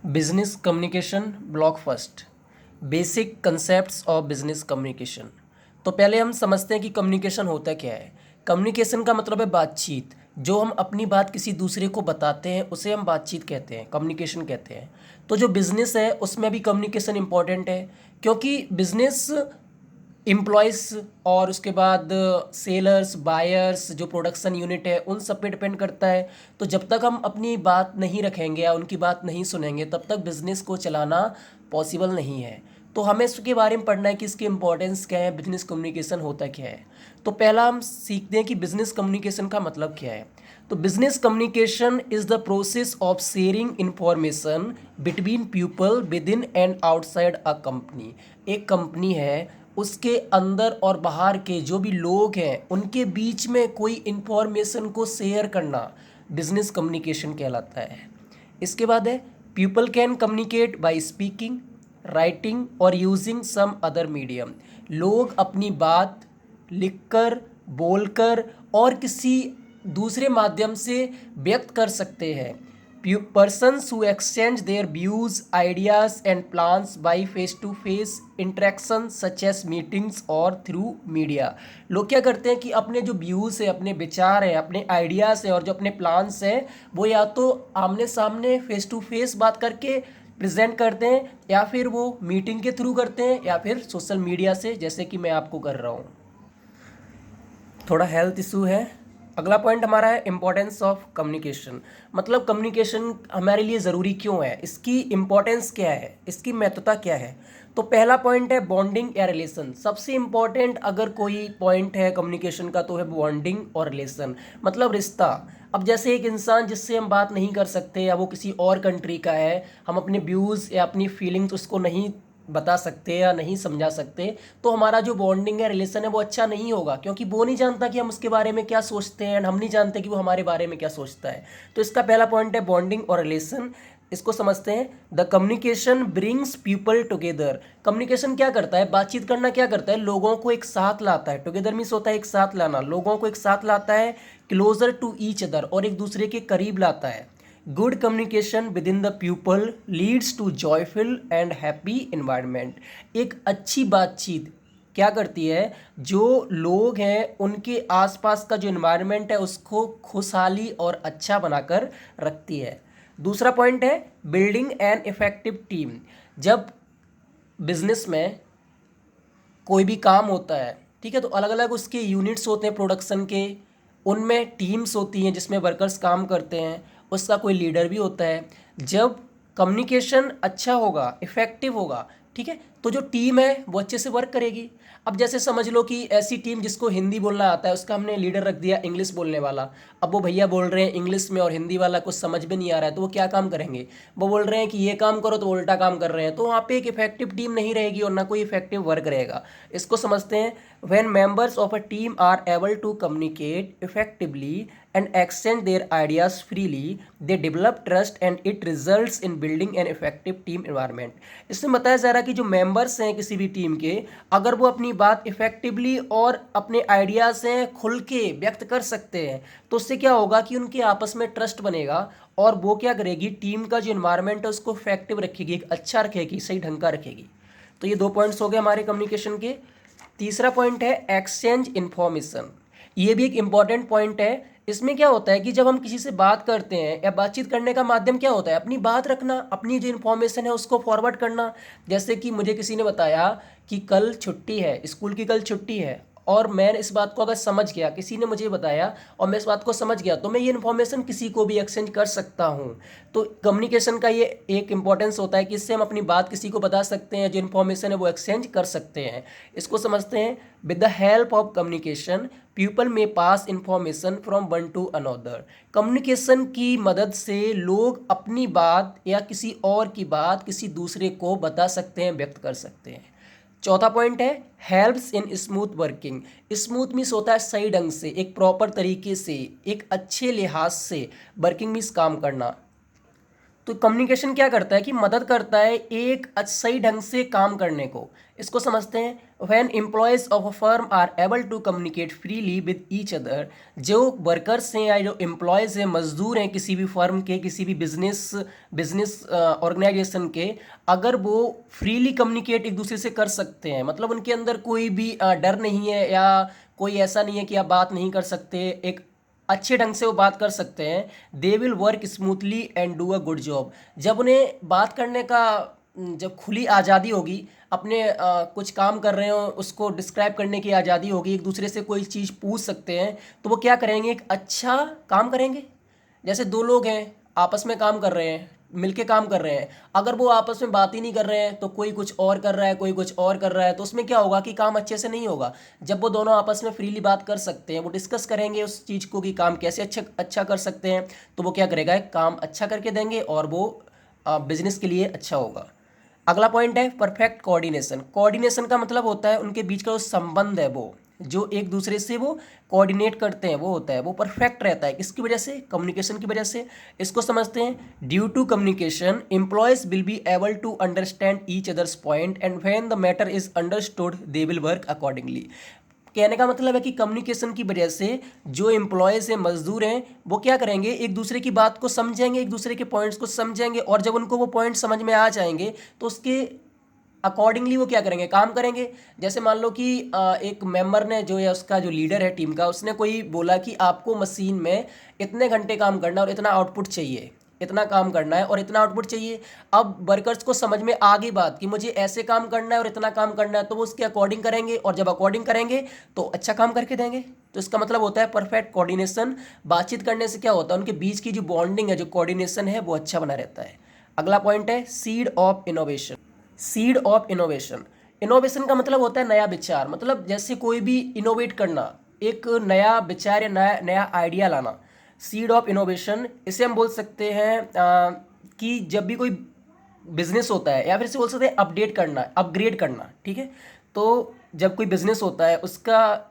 Business communication block first. Basic concepts of business communication. तो पहले हम समझते हैं कि कम्युनिकेशन होता क्या है। कम्युनिकेशन का मतलब है बातचीत। जो हम अपनी बात किसी दूसरे को बताते हैं उसे हम बातचीत कहते हैं, कम्युनिकेशन कहते हैं। तो जो बिजनेस है उसमें भी कम्युनिकेशन इंपॉर्टेंट है, क्योंकि बिजनेस एम्प्लॉयज़ और उसके बाद सेलर्स, बायर्स, जो प्रोडक्शन यूनिट है, उन सब पे डिपेंड करता है। तो जब तक हम अपनी बात नहीं रखेंगे या उनकी बात नहीं सुनेंगे तब तक बिज़नेस को चलाना पॉसिबल नहीं है। तो हमें इसके बारे में पढ़ना है कि इसकी इंपॉर्टेंस क्या है, बिजनेस कम्युनिकेशन होता क्या है। तो पहला हम सीखते हैं कि बिजनेस कम्युनिकेशन का मतलब क्या है। तो business communication is the process of sharing information between people with in and outside a company. एक कंपनी है, उसके अंदर और बाहर के जो भी लोग हैं उनके बीच में कोई इन्फॉर्मेशन को शेयर करना बिजनेस कम्युनिकेशन कहलाता है। इसके बाद है people can communicate by speaking, writing और यूजिंग सम अदर मीडियम। लोग अपनी बात लिखकर, बोलकर और किसी दूसरे माध्यम से व्यक्त कर सकते हैं। Persons who exchange their views, ideas and plans by face-to-face interaction such as meetings और through media। लोग क्या करते हैं कि अपने जो व्यूज़ है, अपने विचार हैं, अपने आइडियाज़ हैं और जो अपने प्लान्स हैं वो या तो आमने सामने फेस टू फेस बात करके प्रेजेंट करते हैं, या फिर वो मीटिंग के थ्रू करते हैं, या फिर सोशल मीडिया से, जैसे कि मैं आपको कर रहा हूँ। थोड़ा हेल्थ इशू है। अगला पॉइंट हमारा है इम्पोर्टेंस ऑफ कम्युनिकेशन। मतलब कम्युनिकेशन हमारे लिए ज़रूरी क्यों है, इसकी इम्पोर्टेंस क्या है, इसकी महत्वता क्या है। तो पहला पॉइंट है बॉन्डिंग या रिलेशन। सबसे इम्पॉर्टेंट अगर कोई पॉइंट है कम्युनिकेशन का तो है बॉन्डिंग और रिलेशन, मतलब रिश्ता। अब जैसे एक इंसान जिससे हम बात नहीं कर सकते या वो किसी और कंट्री का है, हम अपने व्यूज़ या अपनी फीलिंग्स उसको नहीं बता सकते या नहीं समझा सकते, तो हमारा जो बॉन्डिंग है, रिलेशन है, वो अच्छा नहीं होगा, क्योंकि वो नहीं जानता कि हम उसके बारे में क्या सोचते हैं, हम नहीं जानते कि वो हमारे बारे में क्या सोचता है। तो इसका पहला पॉइंट है बॉन्डिंग और रिलेशन। इसको समझते हैं। The communication brings people together. Communication क्या करता है, बातचीत करना क्या करता है, लोगों को एक साथ लाता है। टुगेदर मीन्स होता है एक साथ लाना, लोगों को एक साथ लाता है, क्लोजर टू ईच अदर, और एक दूसरे के करीब लाता है। Good communication with in the people leads to joyful and happy environment. एक अच्छी बातचीत क्या करती है, जो लोग हैं उनके आसपास का जो इन्वायरमेंट है उसको खुशहाली और अच्छा बनाकर रखती है। दूसरा पॉइंट है बिल्डिंग एन इफेक्टिव टीम। जब बिजनेस में कोई भी काम होता है, ठीक है, तो अलग अलग उसके यूनिट्स होते हैं प्रोडक्शन के, उनमें टीम्स होती हैं जिसमें वर्कर्स काम करते हैं, उसका कोई लीडर भी होता है। जब कम्युनिकेशन अच्छा होगा, इफेक्टिव होगा, ठीक है, तो जो टीम है वो अच्छे से वर्क करेगी। अब जैसे समझ लो कि ऐसी टीम जिसको हिंदी बोलना आता है उसका हमने लीडर रख दिया इंग्लिश बोलने वाला। अब वो भैया बोल रहे हैं इंग्लिश में और हिंदी वाला कुछ समझ में नहीं आ रहा है, तो वो क्या काम करेंगे, वो बोल रहे हैं कि ये काम करो तो वो उल्टा काम कर रहे हैं, तो वहाँ पे एक इफेक्टिव टीम नहीं रहेगी और ना कोई इफेक्टिव वर्क रहेगा। इसको समझते हैं। When members of a team are able to communicate effectively and exchange their ideas freely, they develop trust and it results in building an effective team environment। इसमें बताया जा रहा है कि जो मेंबर्स हैं किसी भी टीम के, अगर वो अपनी बात इफेक्टिवली और अपने आइडियाज़ हैं खुल के व्यक्त कर सकते हैं, तो उससे क्या होगा कि उनके आपस में ट्रस्ट बनेगा और वो क्या करेगी, टीम का जो इन्वायरमेंट है उसको इफेक्टिव रखेगी, एक अच्छा रखेगी, सही ढंग का रखेगी। तो ये दो पॉइंट्स हो गए हमारे कम्युनिकेशन के। तीसरा पॉइंट है एक्सचेंज इन्फॉर्मेशन। ये भी एक इम्पॉर्टेंट पॉइंट है। इसमें क्या होता है कि जब हम किसी से बात करते हैं या बातचीत करने का माध्यम क्या होता है, अपनी बात रखना, अपनी जो इन्फॉर्मेशन है उसको फॉरवर्ड करना। जैसे कि मुझे किसी ने बताया कि कल छुट्टी है, स्कूल की कल छुट्टी है, और मैं इस बात को अगर समझ गया, किसी ने मुझे बताया और मैं इस बात को समझ गया, तो मैं ये इन्फॉर्मेशन किसी को भी एक्सचेंज कर सकता हूँ। तो कम्युनिकेशन का ये एक इंपॉर्टेंस होता है कि इससे हम अपनी बात किसी को बता सकते हैं, जो इन्फॉर्मेशन है वो एक्सचेंज कर सकते हैं। इसको समझते हैं। With the help of communication people में pass information from one to another. Communication की मदद से लोग अपनी बात या किसी और की बात किसी दूसरे को बता सकते हैं, व्यक्त कर सकते हैं। चौथा पॉइंट है helps in smooth working. Smooth means होता है सही ढंग से, एक प्रॉपर तरीके से, एक अच्छे लिहाज से, वर्किंग मीन्स काम करना। तो कम्युनिकेशन क्या करता है कि मदद करता है एक सही ढंग से काम करने को। इसको समझते हैं। When employees of a firm are able to communicate freely with each other, जो वर्कर्स हैं या जो एम्प्लॉयज़ हैं, मजदूर हैं किसी भी फर्म के, किसी भी बिजनेस ऑर्गेनाइजेशन के, अगर वो फ्रीली कम्युनिकेट एक दूसरे से कर सकते हैं, मतलब उनके अंदर कोई भी डर नहीं है या कोई ऐसा नहीं है कि आप बात नहीं कर सकते, एक अच्छे ढंग से वो बात कर सकते हैं, दे will work smoothly and do a good job. जब उन्हें बात करने का जब खुली आज़ादी होगी, अपने कुछ काम कर रहे हो उसको डिस्क्राइब करने की आज़ादी होगी, एक दूसरे से कोई चीज़ पूछ सकते हैं, तो वो क्या करेंगे, एक अच्छा काम करेंगे। जैसे दो लोग हैं आपस में काम कर रहे हैं, मिलके काम कर रहे हैं, अगर वो आपस में बात ही नहीं कर रहे हैं तो कोई कुछ और कर रहा है, कोई कुछ और कर रहा है, तो उसमें क्या होगा कि काम अच्छे से नहीं होगा। जब वो दोनों आपस में फ्रीली बात कर सकते हैं, वो डिस्कस करेंगे उस चीज़ को कि काम कैसे अच्छा अच्छा कर सकते हैं, तो वो क्या करेगा, एक काम अच्छा करके देंगे और वो बिजनेस के लिए अच्छा होगा। अगला पॉइंट है परफेक्ट कोऑर्डिनेशन। कोऑर्डिनेशन का मतलब होता है उनके बीच का जो संबंध है, वो जो एक दूसरे से वो कोऑर्डिनेट करते हैं, वो होता है, वो परफेक्ट रहता है। किसकी वजह से, कम्युनिकेशन की वजह से। इसको समझते हैं। Due to communication employees will be able to understand each others point and when the matter is understood they will work accordingly. कहने का मतलब है कि कम्युनिकेशन की वजह से जो एम्प्लॉयज़ हैं, मजदूर हैं, वो क्या करेंगे, एक दूसरे की बात को समझेंगे, एक दूसरे के पॉइंट्स को समझेंगे, और जब उनको वो पॉइंट समझ में आ जाएंगे तो उसके अकॉर्डिंगली वो क्या करेंगे, काम करेंगे। जैसे मान लो कि एक मेंबर ने, जो है उसका जो लीडर है टीम का, उसने कोई बोला कि आपको मशीन में इतने घंटे काम करना है और इतना आउटपुट चाहिए, इतना काम करना है और इतना आउटपुट चाहिए। अब वर्कर्स को समझ में आ गई बात कि मुझे ऐसे काम करना है और इतना काम करना है, तो वो उसके अकॉर्डिंग करेंगे, और जब अकॉर्डिंग करेंगे तो अच्छा काम करके देंगे। तो इसका मतलब होता है परफेक्ट कोऑर्डिनेशन। बातचीत करने से क्या होता है, उनके बीच की जो बॉन्डिंग है, जो कोऑर्डिनेशन है, वो अच्छा बना रहता है। अगला पॉइंट है seed of innovation. Seed of innovation. Innovation का मतलब होता है नया विचार, मतलब जैसे कोई भी इनोवेट करना, एक नया विचार या नया नया आइडिया लाना। सीड ऑफ इनोवेशन, इसे हम बोल सकते हैं कि जब भी कोई बिजनेस होता है, या फिर इसे बोल सकते हैं अपडेट करना, अपग्रेड करना, ठीक है। तो जब कोई बिजनेस होता है उसका,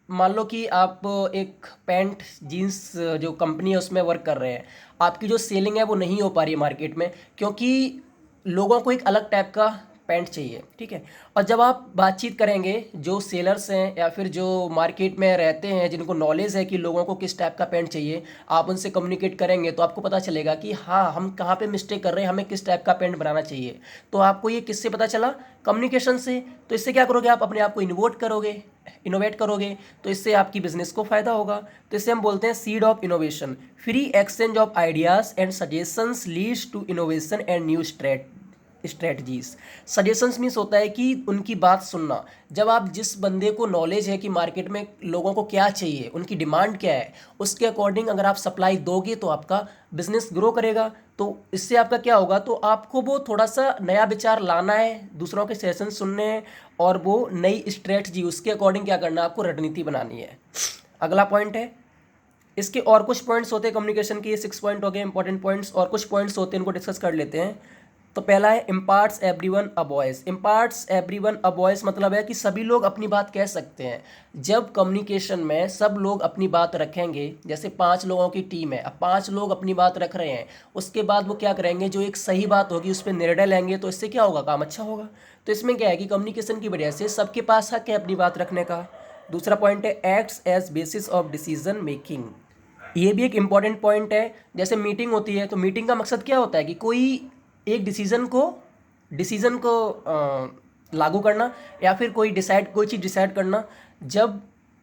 मान लो कि आप एक पैंट जीन्स जो कंपनी है उसमें वर्क कर रहे हैं, आपकी जो सेलिंग है वो नहीं हो पा रही है मार्केट में, क्योंकि लोगों को एक अलग टाइप का पैंट चाहिए, ठीक है। और जब आप बातचीत करेंगे, जो सेलर्स हैं या फिर जो मार्केट में रहते हैं, जिनको नॉलेज है कि लोगों को किस टाइप का पैंट चाहिए, आप उनसे कम्युनिकेट करेंगे तो आपको पता चलेगा कि हाँ, हम कहाँ पे मिस्टेक कर रहे हैं, हमें किस टाइप का पैंट बनाना चाहिए। तो आपको ये किससे पता चला, कम्युनिकेशन से। तो इससे क्या करोगे, आप अपने आप को इनोवेट करोगे, तो इससे आपकी बिजनेस को फायदा होगा। तो इसे हम बोलते हैं seed of innovation. Free exchange of ideas and suggestions leads to innovation and new strategies. Suggestions means होता है कि उनकी बात सुनना। जब आप जिस बंदे को नॉलेज है कि मार्केट में लोगों को क्या चाहिए, उनकी डिमांड क्या है, उसके अकॉर्डिंग अगर आप सप्लाई दोगे तो आपका बिजनेस ग्रो करेगा। तो इससे आपका क्या होगा, तो आपको वो थोड़ा सा नया विचार लाना है, दूसरों के सजेशन सुनने हैं, और वो नई स्ट्रेटजी, उसके अकॉर्डिंग क्या करना है, आपको रणनीति बनानी है। अगला पॉइंट है, इसके और कुछ पॉइंट्स होते हैं कम्युनिकेशन के, 6 पॉइंट हो गए इंपॉर्टेंट पॉइंट्स, और कुछ पॉइंट्स होते हैं, इनको डिस्कस कर लेते हैं। तो पहला है imparts everyone a voice. Imparts everyone a voice मतलब है कि सभी लोग अपनी बात कह सकते हैं। जब कम्युनिकेशन में सब लोग अपनी बात रखेंगे, जैसे 5 लोगों की टीम है, अब 5 लोग अपनी बात रख रहे हैं, उसके बाद वो क्या करेंगे, जो एक सही बात होगी उस पर निर्णय लेंगे, तो इससे क्या होगा, काम अच्छा होगा। तो इसमें क्या है कि कम्युनिकेशन की वजह से सबके पास हक है अपनी बात रखने का। दूसरा पॉइंट है acts as basis of decision making. ये भी एक इम्पॉर्टेंट पॉइंट है। जैसे मीटिंग होती है, तो मीटिंग का मकसद क्या होता है कि कोई एक डिसीजन को लागू करना, या फिर कोई चीज़ डिसाइड करना। जब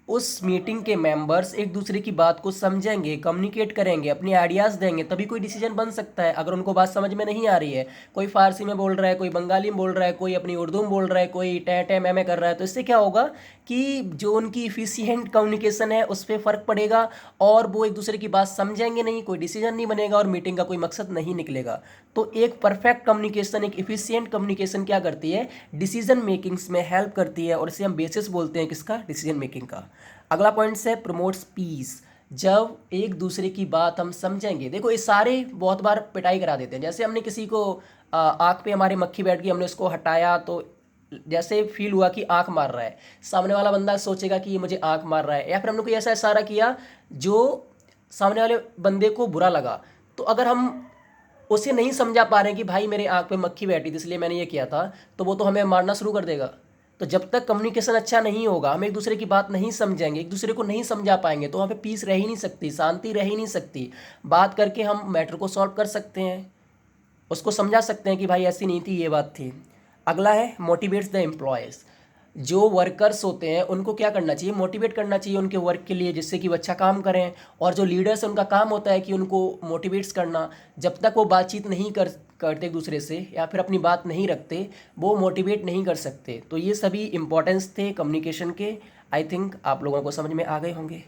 उस मीटिंग के मेंबर्स एक दूसरे की बात को समझेंगे, कम्युनिकेट करेंगे, अपनी आइडियाज़ देंगे, तभी कोई डिसीजन बन सकता है। अगर उनको बात समझ में नहीं आ रही है, कोई फारसी में बोल रहा है, कोई बंगाली में बोल रहा है, कोई अपनी उर्दू में बोल रहा है, कोई टे टे मैं कर रहा है, तो इससे क्या होगा कि जो उनकी इफिशिएंट कम्युनिकेशन है उस पर फ़र्क पड़ेगा, और वो एक दूसरे की बात समझेंगे नहीं, कोई डिसीजन नहीं बनेगा, और मीटिंग का कोई मकसद नहीं निकलेगा। तो एक परफेक्ट कम्युनिकेशन, एक इफिशिएंट कम्युनिकेशन क्या करती है, डिसीजन मेकिंग्स में हेल्प करती है, और इसे हम बेसिस बोलते हैं किसका, डिसीजन मेकिंग का। अगला पॉइंट है प्रमोट्स पीस। जब एक दूसरे की बात हम समझेंगे, देखो ये सारे बहुत बार पिटाई करा देते हैं। जैसे हमने किसी को आँख पे हमारी मक्खी बैठ गई, हमने उसको हटाया, तो जैसे फील हुआ कि आँख मार रहा है, सामने वाला बंदा सोचेगा कि ये मुझे आँख मार रहा है, या फिर हमने कोई ऐसा इशारा किया जो सामने वाले बंदे को बुरा लगा। तो अगर हम उसे नहीं समझा पा रहे हैं कि भाई मेरे आँख पे मक्खी बैठी थी इसलिए मैंने ये किया था, तो वो तो हमें मारना शुरू कर देगा। तो जब तक कम्युनिकेशन अच्छा नहीं होगा, हम एक दूसरे की बात नहीं समझेंगे, एक दूसरे को नहीं समझा पाएंगे, तो वहाँ पे पीस रह ही नहीं सकती, शांति रह ही नहीं सकती। बात करके हम मैटर को सॉल्व कर सकते हैं, उसको समझा सकते हैं कि भाई ऐसी नहीं थी, ये बात थी। अगला है मोटिवेट्स द एम्प्लॉयज़। जो वर्कर्स होते हैं उनको क्या करना चाहिए, मोटिवेट करना चाहिए उनके वर्क के लिए, जिससे कि वो अच्छा काम करें। और जो लीडर्स हैं उनका काम होता है कि उनको मोटिवेट्स करना। जब तक वो बातचीत नहीं करते एक दूसरे से या फिर अपनी बात नहीं रखते, वो मोटिवेट नहीं कर सकते। तो ये सभी इंपॉर्टेंस थे कम्युनिकेशन के। आई थिंक आप लोगों को समझ में आ गए होंगे।